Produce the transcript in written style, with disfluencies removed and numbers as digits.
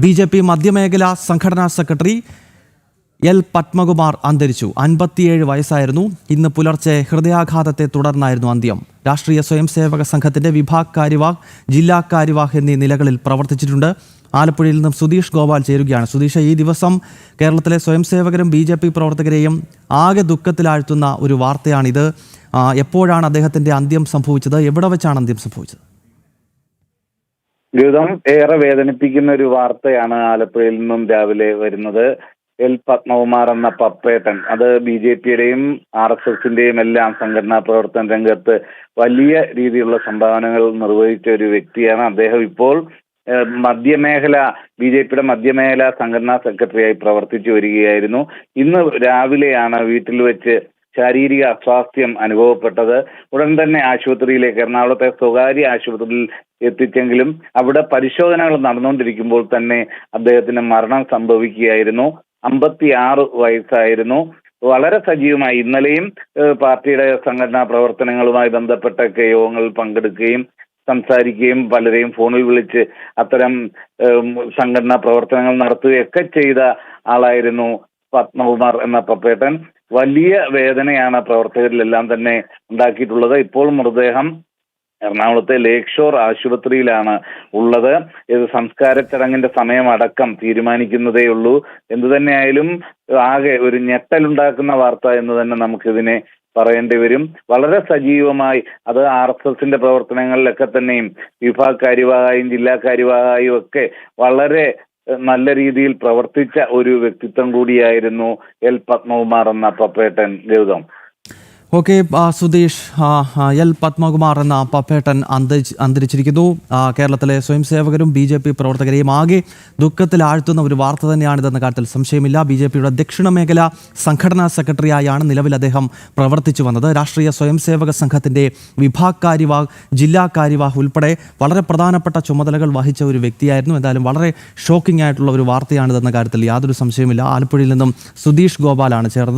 BJP മധ്യമേഖലാ സംഘടനാ secretary L Padmakumar അന്തരിച്ചു. 57 വയസ്സായിരുന്നു. ഇന്ന് പുലർച്ചെ ഹൃദയാഘാതത്തെ തുടർന്നായിരുന്നു അന്ത്യം. രാഷ്ട്രീയ സ്വയംസേവക സംഘത്തിന്റെ വിഭാഗ് കാര്യവാഹ്, ജില്ലാ കാര്യവാഹ് എന്നീ നിലകളിൽ പ്രവർത്തിച്ചിട്ടുണ്ട്. ആലപ്പുഴയിൽ നിന്നും സുധീഷ് ഗോപാൽ ചേരുകയാണ്. സുധീഷ്, ഈ ദിവസം കേരളത്തിലെ സ്വയംസേവകരും BJP പ്രവർത്തകരെയും ആകെ ദുഃഖത്തിലാഴ്ത്തുന്ന ഒരു വാർത്തയാണിത്. എപ്പോഴാണ് അദ്ദേഹത്തിന്റെ അന്ത്യം സംഭവിച്ചത്? എവിടെ വെച്ചാണ് അന്ത്യം സംഭവിച്ചത്? ഗൗതം, ഏറെ വേദനിപ്പിക്കുന്ന ഒരു വാർത്തയാണ് ആലപ്പുഴയിൽ നിന്നും രാവിലെ വരുന്നത്. എൽ പത്മകുമാർ എന്ന പപ്പേട്ടൻ, അത് BJPയുടെയും RSSന്റെയും എല്ലാം സംഘടനാ പ്രവർത്തന രംഗത്ത് വലിയ രീതിയിലുള്ള സംഭാവനകൾ നിർവഹിച്ച ഒരു വ്യക്തിയാണ്. അദ്ദേഹം ഇപ്പോൾ BJPയുടെ മധ്യമേഖല സംഘടനാ സെക്രട്ടറിയായി പ്രവർത്തിച്ചു വരികയായിരുന്നു. ഇന്ന് രാവിലെയാണ് വീട്ടിൽ വെച്ച് ശാരീരിക അസ്വാസ്ഥ്യം അനുഭവപ്പെട്ടത്. ഉടൻ തന്നെ ആശുപത്രിയിലേക്ക്, എറണാകുളത്തെ സ്വകാര്യ ആശുപത്രിയിൽ എത്തിച്ചെങ്കിലും അവിടെ പരിശോധനകൾ നടന്നുകൊണ്ടിരിക്കുമ്പോൾ തന്നെ അദ്ദേഹത്തിന് മരണം സംഭവിക്കുകയായിരുന്നു. 56 വയസ്സായിരുന്നു. വളരെ സജീവമായി ഇന്നലെയും പാർട്ടിയുടെ സംഘടനാ പ്രവർത്തനങ്ങളുമായി ബന്ധപ്പെട്ടൊക്കെ യോഗങ്ങളിൽ പങ്കെടുക്കുകയും സംസാരിക്കുകയും പലരെയും ഫോണിൽ വിളിച്ച് അത്തരം സംഘടനാ പ്രവർത്തനങ്ങൾ നടത്തുകയൊക്കെ ചെയ്ത ആളായിരുന്നു പത്മകുമാർ എന്ന പപ്പേട്ടൻ. വലിയ വേദനയാണ് പ്രവർത്തകരിലെല്ലാം തന്നെ ഉണ്ടാക്കിയിട്ടുള്ളത്. ഇപ്പോൾ മൃതദേഹം എറണാകുളത്തെ ലേക്ക് ഷോർ ആശുപത്രിയിലാണ് ഉള്ളത്. ഇത് സംസ്കാര ചടങ്ങിന്റെ സമയമടക്കം തീരുമാനിക്കുന്നതേ ഉള്ളൂ. എന്തു തന്നെയായാലും ആകെ ഒരു ഞെട്ടലുണ്ടാക്കുന്ന വാർത്ത എന്ന് തന്നെ നമുക്കിതിനെ പറയേണ്ടി വരും. വളരെ സജീവമായി, അത് RSSന്റെ പ്രവർത്തനങ്ങളിലൊക്കെ തന്നെയും വിഭാഗ് കാര്യവാഹായും ജില്ലാ കാര്യവാഹായും ഒക്കെ വളരെ നല്ല രീതിയിൽ പ്രവർത്തിച്ച ഒരു വ്യക്തിത്വം കൂടിയായിരുന്നു എൽ പത്മകുമാർ എന്ന പപ്പേട്ടൻ. ഗൗതം. ഓക്കെ സുധീഷ്, എൽ പത്മകുമാർ എന്ന പപ്പേട്ടൻ അന്തരിച്ചിരിക്കുന്നു. കേരളത്തിലെ സ്വയംസേവകരും BJP പ്രവർത്തകരെയും ആകെ ദുഃഖത്തിലാഴ്ത്തുന്ന ഒരു വാർത്ത തന്നെയാണിതെന്ന കാര്യത്തിൽ സംശയമില്ല. BJPയുടെ ദക്ഷിണ മേഖല സംഘടനാ സെക്രട്ടറിയായാണ് നിലവിൽ അദ്ദേഹം പ്രവർത്തിച്ചു വന്നത്. രാഷ്ട്രീയ സ്വയംസേവക സംഘത്തിന്റെ വിഭാഗ് കാര്യവാഹ്, ജില്ലാ കാര്യവാഹ് ഉൾപ്പെടെ വളരെ പ്രധാനപ്പെട്ട ചുമതലകൾ വഹിച്ച ഒരു വ്യക്തിയായിരുന്നു. എന്തായാലും വളരെ ഷോക്കിംഗ് ആയിട്ടുള്ള ഒരു വാർത്തയാണിതെന്ന കാര്യത്തിൽ യാതൊരു സംശയമില്ല. ആലപ്പുഴയിൽ നിന്നും സുധീഷ് ഗോപാലാണ് ചേർന്നത്.